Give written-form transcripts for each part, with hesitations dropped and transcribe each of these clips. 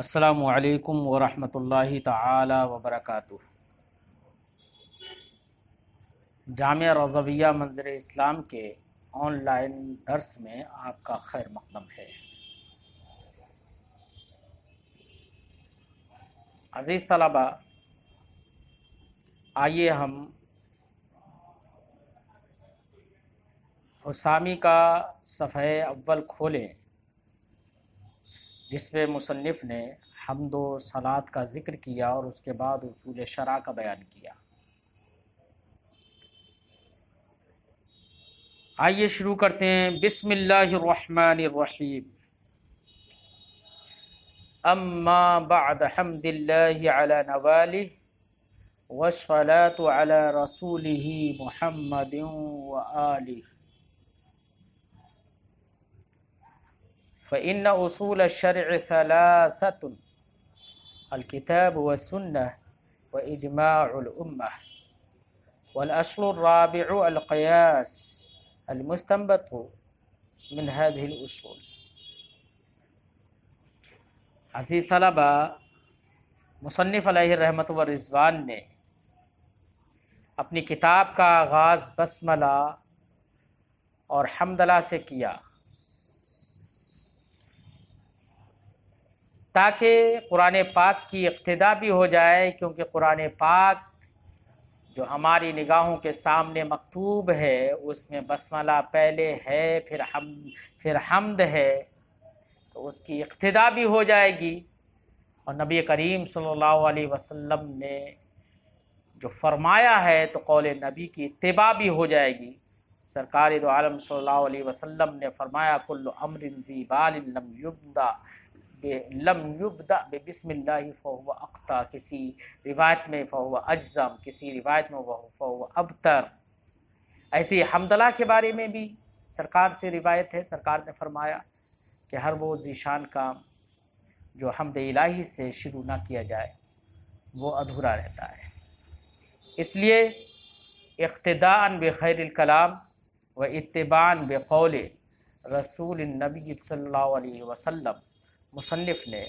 السلام علیکم ورحمۃ اللہ تعالی وبرکاتہ۔ جامعہ رضویہ منظر اسلام کے آن لائن درس میں آپ کا خیر مقدم ہے۔ عزیز طلبہ، آئیے ہم حسامی کا صفحہ اول کھولیں، جس میں مصنف نے حمد و صلات کا ذکر کیا اور اس کے بعد اصول شرع کا بیان کیا۔ آئیے شروع کرتے ہیں۔ بسم اللہ الرحمن الرحیم۔ اما بعد حمد اللہ علی نوالہ والصلاة علی رسولہ محمد وآلہ، فإن أصول الشرع ثلاثة: الكتاب والسنة وإجماع الأمة، والأصل الرابع القياس المستنبط من هذه الأصول۔ عزیز طلبہ، مصنف علیہ الرحمۃ والرضوان نے اپنی کتاب کا آغاز بسملہ اور حمدللہ سے کیا، تاکہ قرآن پاک کی اقتداء بھی ہو جائے، کیونکہ قرآن پاک جو ہماری نگاہوں کے سامنے مکتوب ہے اس میں بسملہ پہلے ہے، پھر حمد ہے، تو اس کی اقتداء بھی ہو جائے گی، اور نبی کریم صلی اللہ علیہ وسلم نے جو فرمایا ہے تو قول نبی کی اتباع بھی ہو جائے گی۔ سرکار دو عالم صلی اللہ علیہ وسلم نے فرمایا کل امر ذی بال لم یبدأ بسم اللہ فہو اقطع، کسی روایت میں فہو اجزم، کسی روایت میں فہو ابتر۔ ایسے حمدللہ کے بارے میں بھی سرکار سے روایت ہے، سرکار نے فرمایا کہ ہر وہ ذیشان کام جو حمد الہی سے شروع نہ کیا جائے وہ ادھورا رہتا ہے۔ اس لیے اقتداء بخیر الکلام و اتباعا بقول رسول النبی صلی اللہ علیہ وسلم، مصنف نے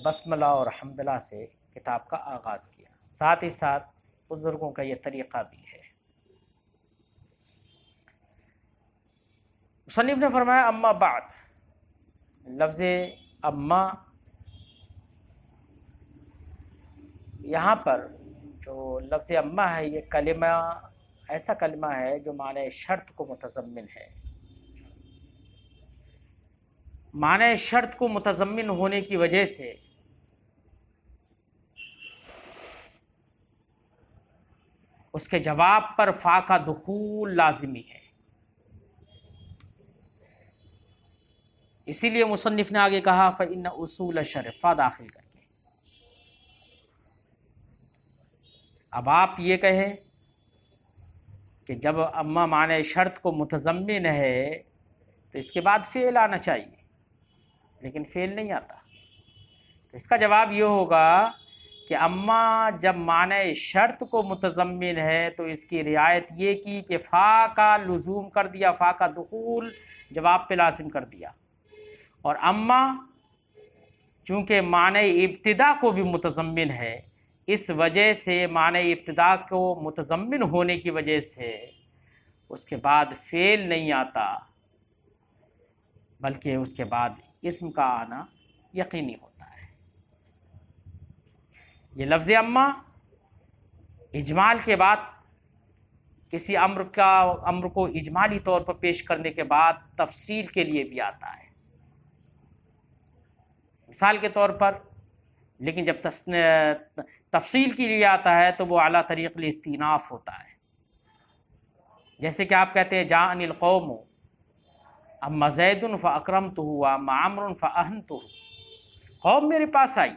بسملہ اور حمدللہ سے کتاب کا آغاز کیا۔ ساتھ ہی ساتھ بزرگوں کا یہ طریقہ بھی ہے۔ مصنف نے فرمایا اما بعد، لفظ اما یہاں پر جو لفظ اما ہے، یہ کلمہ ایسا کلمہ ہے جو معنی شرط کو متضمن ہے۔ معنی شرط کو متضمن ہونے کی وجہ سے اس کے جواب پر فا کا دخول لازمی ہے۔ اسی لیے مصنف نے آگے کہا فإن اصول الشرع، فا داخل کر کے۔ اب آپ یہ کہیں کہ جب اما معنی شرط کو متضمن ہے تو اس کے بعد فعل آنا چاہیے، لیکن فعل نہیں آتا، تو اس کا جواب یہ ہوگا کہ اما جب معنی شرط کو متضمن ہے تو اس کی رعایت یہ کی کہ فا کا لزوم کر دیا، فا کا دخول جواب پہ لازم کر دیا، اور اما چونکہ معنی ابتدا کو بھی متضمن ہے، اس وجہ سے معنی ابتدا کو متضمن ہونے کی وجہ سے اس کے بعد فعل نہیں آتا، بلکہ اس کے بعد اسم کا آنا یقینی ہوتا ہے۔ یہ لفظ اما اجمال کے بعد کسی امر کو اجمالی طور پر پیش کرنے کے بعد تفصیل کے لیے بھی آتا ہے، مثال کے طور پر، لیکن جب تفصیل کے لیے آتا ہے تو وہ اعلیٰ طریق الاستئناف ہوتا ہے۔ جیسے کہ آپ کہتے ہیں جاءنی القوم اما زید فاکرمتہ واما عمرو فاہنتہ، قوم میرے پاس آئی،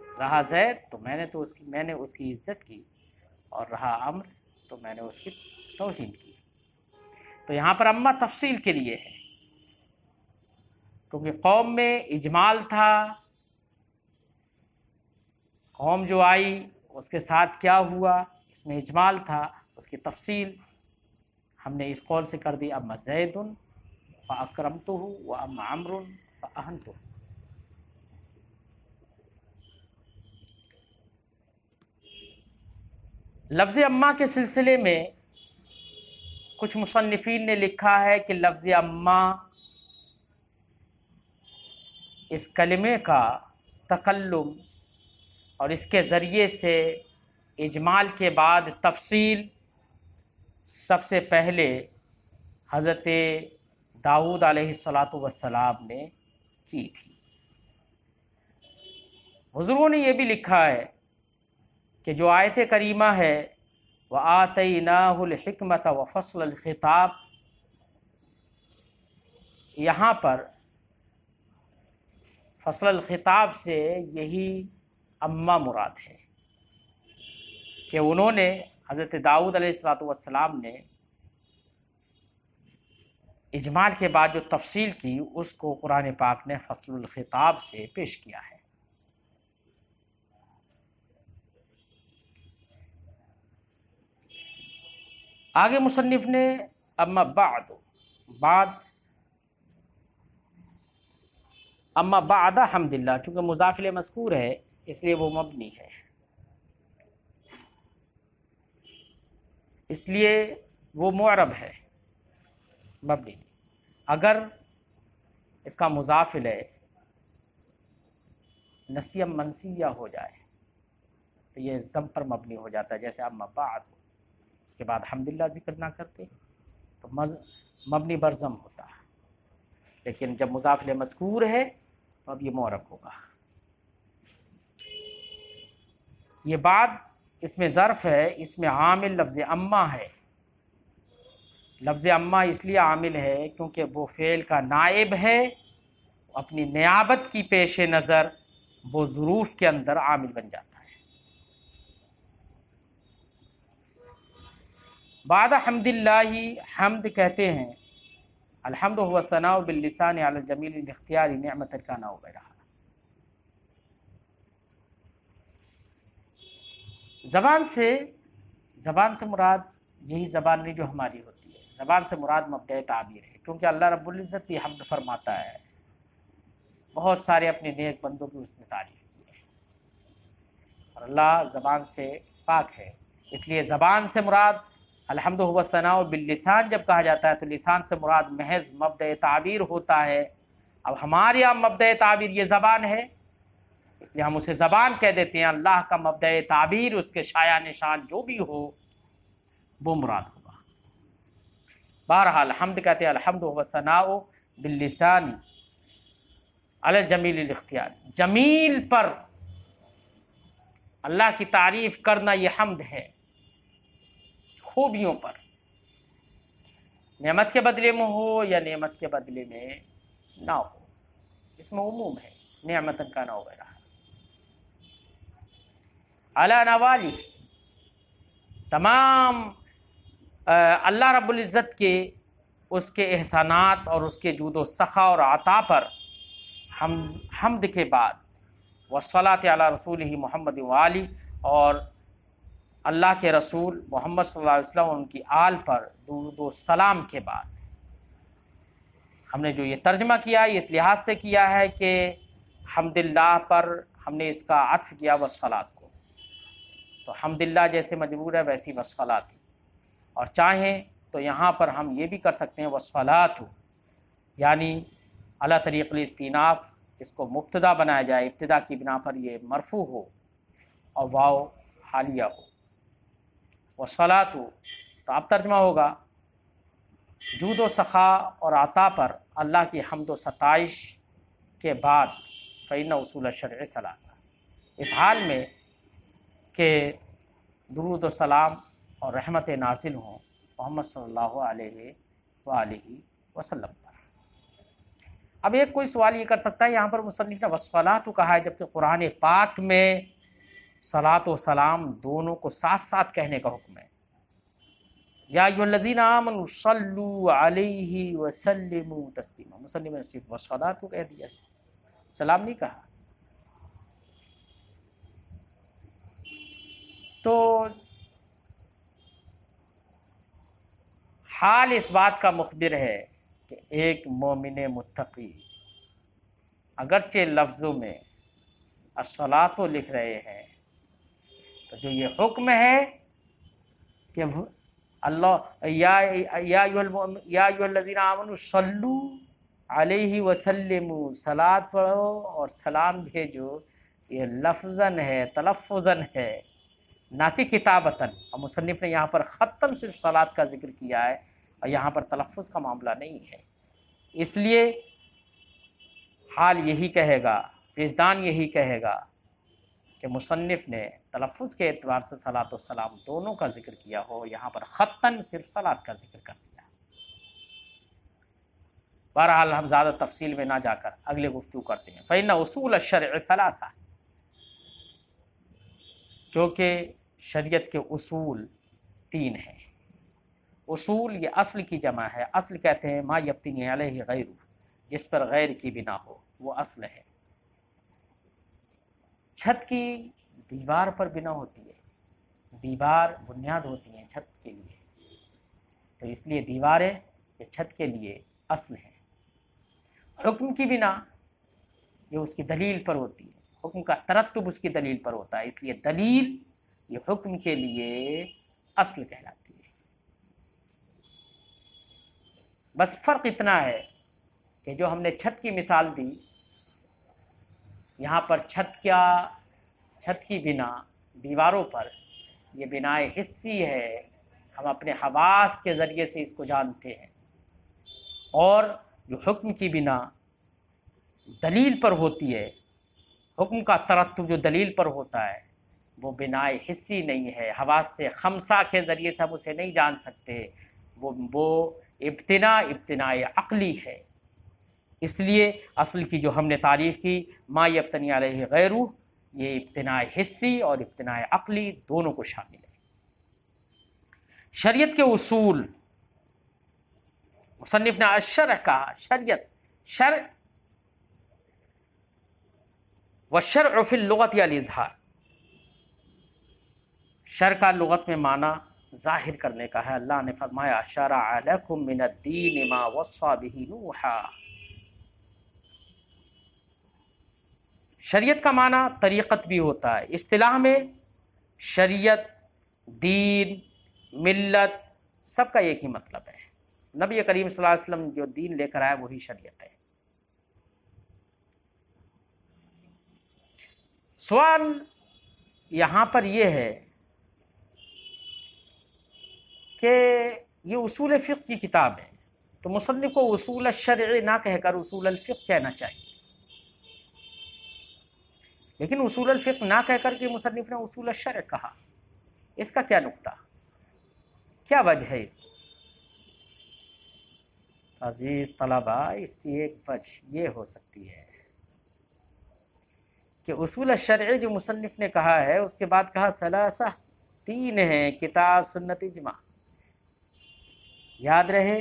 رہا زید تو میں نے اس کی عزت کی، اور رہا عمرو تو میں نے اس کی توہین کی۔ تو یہاں پر اما تفصیل کے لیے ہے، کیونکہ قوم میں اجمال تھا، قوم جو آئی اس کے ساتھ کیا ہوا، اس میں اجمال تھا، اس کی تفصیل ہم نے اس قول سے کر دی اما زید فاکرمتہ واما عمرو فاہنتہ۔ لفظ اماں کے سلسلے میں کچھ مصنفین نے لکھا ہے کہ لفظ اماں اس کلمے کا تکلم اور اس کے ذریعے سے اجمال کے بعد تفصیل سب سے پہلے حضرت داؤد علیہ السلام نے کی تھی۔ بزرگوں نے یہ بھی لکھا ہے کہ جو آیت کریمہ ہے وَآتَيْنَاهُ الْحِكْمَةَ وَفَصْلَ الْخِطَابِ، یہاں پر فصل الخطاب سے یہی اماں مراد ہے کہ انہوں نے حضرت داؤد علیہ السلام نے اجمال کے بعد جو تفصیل کی اس کو قرآن پاک نے فصل الخطاب سے پیش کیا ہے۔ آگے مصنف نے اما بعد اما بعد حمد اللہ، چونکہ مضاف الیہ مذکور ہے اس لیے وہ مبنی ہے، اس لیے وہ معرب ہے، مبنی نہیں۔ اگر اس کا مضاف الیہ نسیہ منسیہ ہو جائے تو یہ ضم پر مبنی ہو جاتا ہے، جیسے اما بعد اس کے بعد حمدللہ ذکر نہ کرتے تو مبنی بر ضم ہوتا ہے، لیکن جب مضاف الیہ مذکور ہے تو اب یہ معرب ہوگا۔ یہ بعد اس میں ظرف ہے، اس میں عامل لفظ اما ہے۔ لفظ اما اس لیے عامل ہے کیونکہ وہ فعل کا نائب ہے، اپنی نیابت کی پیش نظر وہ ظروف کے اندر عامل بن جاتا ہے۔ بعد حمد اللہ، حمد کہتے ہیں الحمد هو الثناء باللسان علی الجمیل الاختیار نعمت کان وغیرہ۔ زبان سے مراد یہی زبان نہیں جو ہماری ہوتی ہے، زبان سے مراد مبدأ تعبیر ہے، کیونکہ اللہ رب العزت بھی حمد فرماتا ہے، بہت سارے اپنے نیک بندوں کی اس نے تعریف کی ہے، اور اللہ زبان سے پاک ہے، اس لیے زبان سے مراد الحمد هو الثناء باللسان جب کہا جاتا ہے تو لسان سے مراد محض مبدأ تعبیر ہوتا ہے۔ اب ہمارے یہاں مبدأ تعبیر یہ زبان ہے، اس لیے ہم اسے زبان کہہ دیتے ہیں۔ اللہ کا مبدأ تعبیر، اس کے شایع نشان جو بھی ہو وہ مراد ہوگا۔ بہرحال حمد کہتے ہیں الحمد هو الثناء باللسان علی الجمیل الاختیار، جمیل پر اللہ کی تعریف کرنا یہ حمد ہے، خوبیوں پر، نعمت کے بدلے میں ہو یا نعمت کے بدلے میں نہ ہو، اس میں عموم ہے، نعمت کا نہ وغیرہ۔ علی نوالی، تمام اللہ رب العزت کے اس کے احسانات اور اس کے جود و سخا اور عطا پر حمد کے بعد والصلاۃ علی رسولہ محمد وآلہ، اور اللہ کے رسول محمد صلی اللہ علیہ وسلم اور ان کی آل پر درود و سلام کے بعد، ہم نے جو یہ ترجمہ کیا ہے اس لحاظ سے کیا ہے کہ حمد اللہ پر ہم نے اس کا عطف کیا والصلاۃ کو، تو حمد اللہ جیسے مجرور ہے ویسی والصلاۃ، اور چاہیں تو یہاں پر ہم یہ بھی کر سکتے ہیں والصلاۃ، یعنی علی طریق الاستئناف اس کو مبتدا بنایا جائے، ابتدا کی بنا پر یہ مرفوع ہو اور واو حالیہ ہو، والصلاۃ، تو اب ترجمہ ہوگا جود و سخا اور عطا پر اللہ کی حمد و ستائش کے بعد فإن اصول الشرع ثلاثہ، اس حال میں کہ درود و سلام اور رحمت نازل ہوں محمد صلی اللہ علیہ وآلہ وسلم پر۔ اب ایک کوئی سوال یہ کر سکتا ہے یہاں پر مصنف نے والصلاۃ کہا ہے جبکہ قرآن پاک میں صلاۃ و سلام دونوں کو ساتھ ساتھ کہنے کا حکم ہے۔ یا ایھا الذین آمنوا صلوا علیہ وسلموا تسلیما، مصنف نے صرف والصلاۃ کہہ دیا، سلام نہیں کہا۔ تو حال اس بات کا مخبر ہے کہ ایک مومن متقی اگرچہ لفظوں میں الصلاۃ لکھ رہے ہیں تو جو یہ حکم ہے کہ اللہ یا ایھا آمنوا صلو علیہ وسلموا، صلاۃ پڑھو اور سلام بھیجو، یہ لفظاً ہے، تلفظاً ہے، نہ کہ کتابتاً. اور مصنف نے یہاں پر خطاً صرف صلاۃ کا ذکر کیا ہے اور یہاں پر تلفظ کا معاملہ نہیں ہے. اس لیے حال یہی کہے گا، پیشدان یہی کہے گا کہ مصنف نے تلفظ کے اعتبار سے صلاۃ و سلام دونوں کا ذکر کیا ہو، یہاں پر خطاً صرف صلاۃ کا ذکر کر دیا. بہرحال ہم زیادہ تفصیل میں نہ جا کر اگلے گفتگو کرتے ہیں. فإن اصول الشرع ثلاثہ، کیونکہ شریعت کے اصول 3 ہیں. اصول یہ اصل کی جمع ہے. اصل کہتے ہیں ما یبتنی علیہ غیرہ، جس پر غیر کی بنا ہو، وہ اصل ہے. چھت کی دیوار پر بنا ہوتی ہے، دیوار بنیاد ہوتی ہیں چھت کے لیے، تو اس لیے دیواریں یہ چھت کے لیے اصل ہیں. حکم کی بنا یہ اس کی دلیل پر ہوتی ہے، حکم کا ترتب اس کی دلیل پر ہوتا ہے، اس لیے دلیل یہ حکم کے لیے اصل کہلاتی ہے. بس فرق اتنا ہے کہ جو ہم نے چھت کی مثال دی، یہاں پر چھت کی بنا دیواروں پر یہ بناء حسی ہے، ہم اپنے حواس کے ذریعے سے اس کو جانتے ہیں. اور جو حکم کی بنا دلیل پر ہوتی ہے، حکم کا ترتب جو دلیل پر ہوتا ہے، وہ بناء حسی نہیں ہے، حواس سے خمسہ کے ذریعے سے ہم اسے نہیں جان سکتے، وہ ابتناء عقلی ہے. اس لیے اصل کی جو ہم نے تعریف کی ما یبتنی علیہ غیرہ، یہ ابتناء حسی اور ابتناء عقلی دونوں کو شامل ہے. شریعت کے اصول، مصنف نے الشرع کہا، شریعت، شرع والشرع فی اللغۃ الاظہار، شرع کا لغت میں معنی ظاہر کرنے کا ہے. اللہ نے فرمایا شرع لکم من الدین ما وصی بہ نوحا. شریعت کا معنی طریقت بھی ہوتا ہے. اصطلاح میں شریعت، دین، ملت سب کا ایک ہی مطلب ہے. نبی کریم صلی اللہ علیہ وسلم جو دین لے کر آئے وہی شریعت ہے. سوال یہاں پر یہ ہے کہ یہ اصول فقہ کی کتاب ہے، تو مصنف کو اصول الشرع نہ کہہ کر اصول الفقہ کہنا چاہیے. لیکن اصول الفقہ نہ کہہ کر کے مصنف نے اصول الشرع کہا، اس کا کیا نقطہ، کیا وجہ ہے اس کی؟ عزیز طلبہ، اس کی ایک وجہ یہ ہو سکتی ہے کہ اصول الشرع جو مصنف نے کہا ہے، اس کے بعد کہا ثلاثہ، 3 ہیں، کتاب، سنت، اجماع. یاد رہے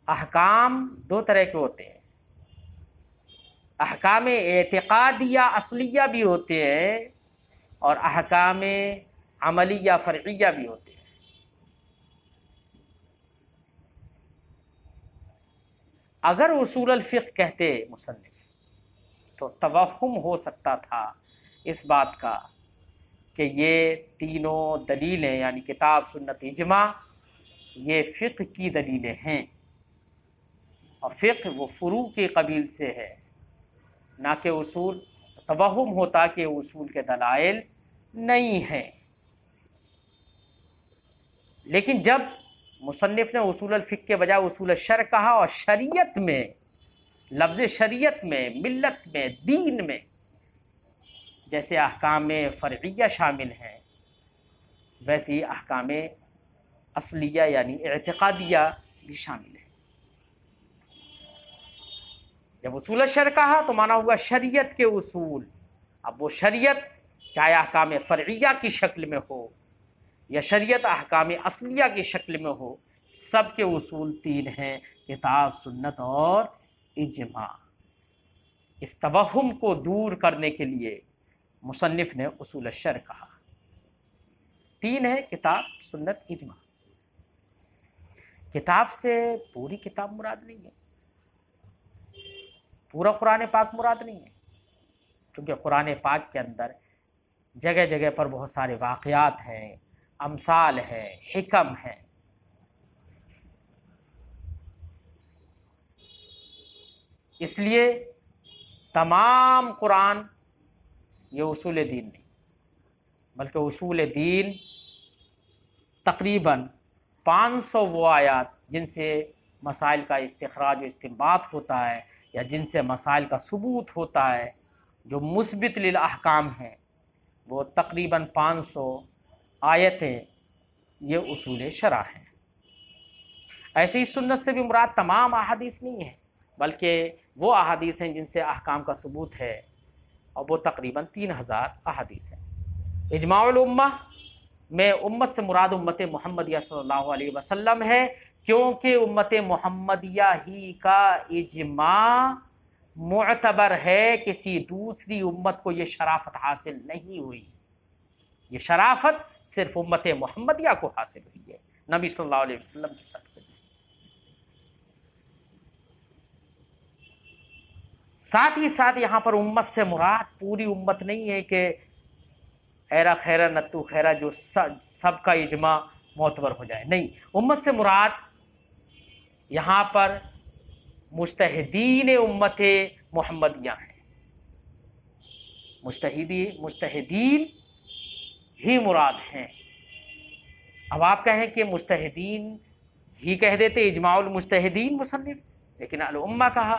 احکام 2 طرح کے ہوتے ہیں، احکام اعتقادیہ اصلیہ بھی ہوتے ہیں اور احکام عملیہ فرعیہ بھی ہوتے ہیں. اگر اصول الفقہ کہتے مصنف تو توہم ہو سکتا تھا اس بات کا کہ یہ تینوں دلیلیں یعنی کتاب، سنت، اجماع یہ فقہ کی دلیلیں ہیں، اور فقہ وہ فروع کے قبیل سے ہے نہ کہ اصول. توہم ہوتا کہ اصول کے دلائل نہیں ہیں. لیکن جب مصنف نے اصول الفقہ کے بجائے اصول الشرع کہا، اور شریعت میں، لفظ شریعت میں، ملت میں، دین میں جیسے احکام فرعیہ شامل ہیں، ویسے ہی احکام اصلیہ یعنی اعتقادیہ بھی شامل ہیں. جب اصول الشرع کہا تو مانا ہوا شریعت کے اصول. اب وہ شریعت چاہے احکام فرعیہ کی شکل میں ہو یا شریعت احکام اصلیہ کی شکل میں ہو، سب کے اصول 3 ہیں، کتاب، سنت اور اجماع. اس توہم کو دور کرنے کے لیے مصنف نے اصول الشرع کہا. 3 ہے، کتاب، سنت، اجماع. کتاب سے پوری کتاب مراد نہیں ہے، پورا قرآن پاک مراد نہیں ہے، کیونکہ قرآن پاک کے اندر جگہ جگہ پر بہت سارے واقعات ہیں، امثال ہے، حکم ہے۔ اس لیے تمام قرآن یہ اصول دین نہیں، بلکہ اصول دین تقریباً 500 وہ آیات جن سے مسائل کا استخراج و استنباط ہوتا ہے، یا جن سے مسائل کا ثبوت ہوتا ہے، جو مثبت للاحکام ہیں، وہ تقریباً 500 آیتیں یہ اصول شرع ہیں۔ ایسے ہی سنت سے بھی مراد تمام احادیث نہیں ہے، بلکہ وہ احادیث ہیں جن سے احکام کا ثبوت ہے، اور وہ تقریباً 3000 احادیث ہیں۔ اجماع الامہ میں امت سے مراد امت محمدیہ صلی اللہ علیہ وسلم ہے، کیونکہ امت محمدیہ ہی کا اجماع معتبر ہے، کسی دوسری امت کو یہ شرافت حاصل نہیں ہوئی۔ یہ شرافت صرف امت محمدیہ کو حاصل ہوئی ہے، نبی صلی اللہ علیہ وسلم کے صدقے میں۔ ساتھ ہی ساتھ یہاں پر امت سے مراد پوری امت نہیں ہے کہ ایرا خیرا نتو خیرا جو سب کا اجماع معتبر ہو جائے، نہیں، امت سے مراد یہاں پر مجتہدین امت محمدیہ ہیں۔ مجتہدین ہی مراد ہیں۔ اب آپ کہیں کہ مجتہدین ہی کہہ دیتے، اجماع المجتہدین مصنف، لیکن الامہ کہا،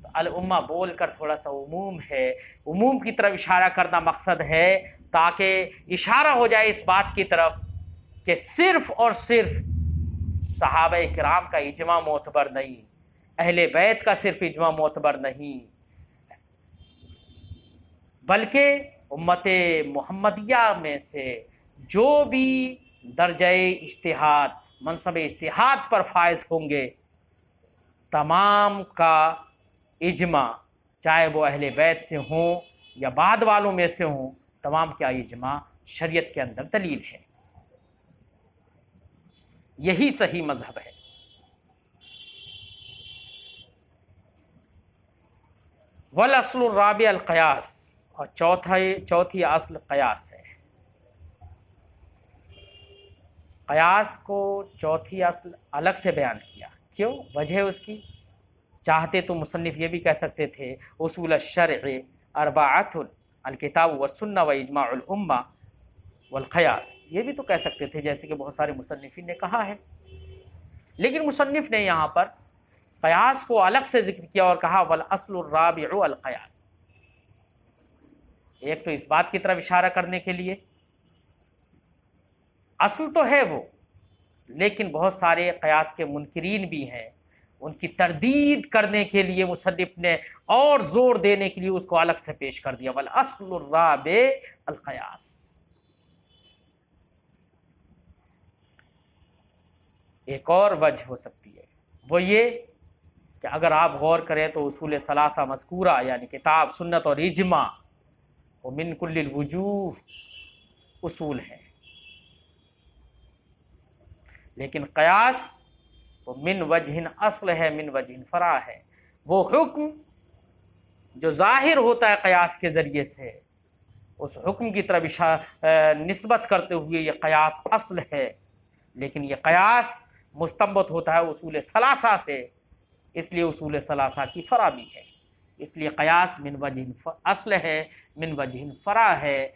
تو الامہ بول کر تھوڑا سا عموم ہے، عموم کی طرف اشارہ کرنا مقصد ہے، تاکہ اشارہ ہو جائے اس بات کی طرف کہ صرف اور صرف صحابہ کرام کا اجماع معتبر نہیں، اہل بیت کا صرف اجماع معتبر نہیں، بلکہ امت محمدیہ میں سے جو بھی درجہ اجتہاد، منصب اجتہاد پر فائز ہوں گے، تمام کا اجماع، چاہے وہ اہل بیت سے ہوں یا بعد والوں میں سے ہوں، تمام کا اجماع شریعت کے اندر دلیل ہے۔ یہی صحیح مذہب ہے۔ والاصل الرابع القیاس، اور چوتھی اصل قیاس ہے۔ قیاس کو چوتھی اصل الگ سے بیان کیا، کیوں؟ وجہ اس کی، چاہتے تو مصنف یہ بھی کہہ سکتے تھے اصول الشرع اربعۃ الکتاب والسنہ واجماع الامہ والقیاس، یہ بھی تو کہہ سکتے تھے، جیسے کہ بہت سارے مصنفین نے کہا ہے، لیکن مصنف نے یہاں پر قیاس کو الگ سے ذکر کیا اور کہا والاصل الرابع القیاس۔ ایک تو اس بات کی طرف اشارہ کرنے کے لیے اصل تو ہے وہ، لیکن بہت سارے قیاس کے منکرین بھی ہیں، ان کی تردید کرنے کے لیے مصنف نے اور زور دینے کے لیے اس کو الگ سے پیش کر دیا، والاصل الرابع القیاس۔ ایک اور وجہ ہو سکتی ہے، وہ یہ کہ اگر آپ غور کریں تو اصول ثلاثہ مذکورہ یعنی کتاب، سنت اور اجماع، وہ من کل الوجوہ اصول ہیں، لیکن قیاس وہ من وجہ اصل ہے، من وجہ فرع ہے۔ وہ حکم جو ظاہر ہوتا ہے قیاس کے ذریعے سے، اس حکم کی طرف نسبت کرتے ہوئے یہ قیاس اصل ہے، لیکن یہ قیاس مستنبط ہوتا ہے اصول ثلاثہ سے، اس لیے اصول ثلاثہ کی فرع بھی ہے، اس لیے قیاس من وجہ اصل ہے، من وجہ فرع ہے۔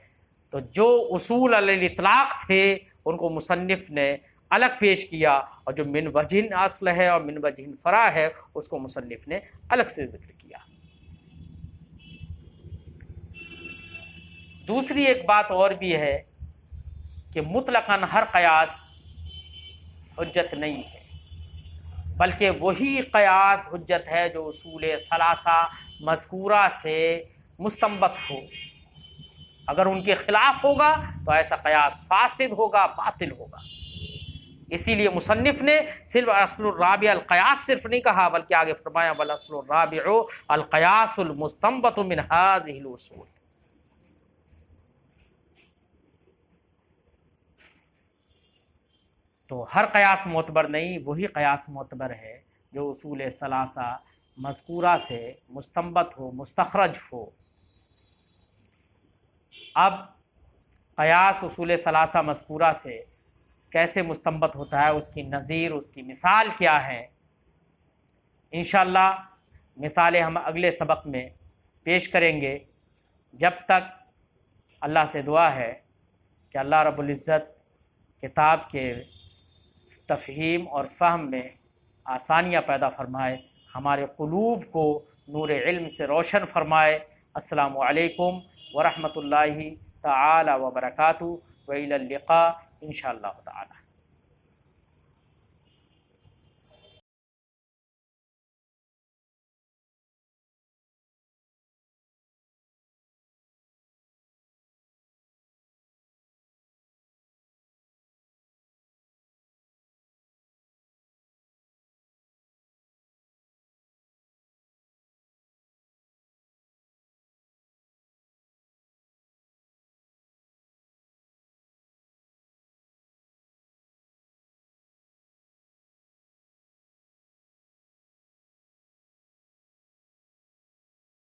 تو جو اصول علی الاطلاق تھے ان کو مصنف نے الگ پیش کیا، اور جو من وجہ اصل ہے اور من وجہ فرع ہے اس کو مصنف نے الگ سے ذکر کیا۔ دوسری ایک بات اور بھی ہے کہ مطلقاً ہر قیاس حجت نہیں ہے، بلکہ وہی قیاس حجت ہے جو اصول ثلاثہ مذکورہ سے مستنبط ہو، اگر ان کے خلاف ہوگا تو ایسا قیاس فاسد ہوگا، باطل ہوگا۔ اسی لیے مصنف نے صرف اصل الرابع القیاس صرف نہیں کہا، بلکہ آگے فرمایا والاصل الرابع القیاس المستنبط من هذه الاصول۔ تو ہر قیاس معتبر نہیں، وہی قیاس معتبر ہے جو اصول ثلاثہ مذکورہ سے مستنبط ہو، مستخرج ہو۔ اب قیاس اصول ثلاثہ مذکورہ سے کیسے مستنبط ہوتا ہے، اس کی نظیر، اس کی مثال کیا ہے، انشاءاللہ مثالیں ہم اگلے سبق میں پیش کریں گے۔ جب تک اللہ سے دعا ہے کہ اللہ رب العزت کتاب کے تفہیم اور فہم میں آسانیاں پیدا فرمائے، ہمارے قلوب کو نور علم سے روشن فرمائے۔ السلام علیکم ورحمۃ اللہ تعالی وبرکاتہ، وإلی اللقاء انشاءاللہ تعالی۔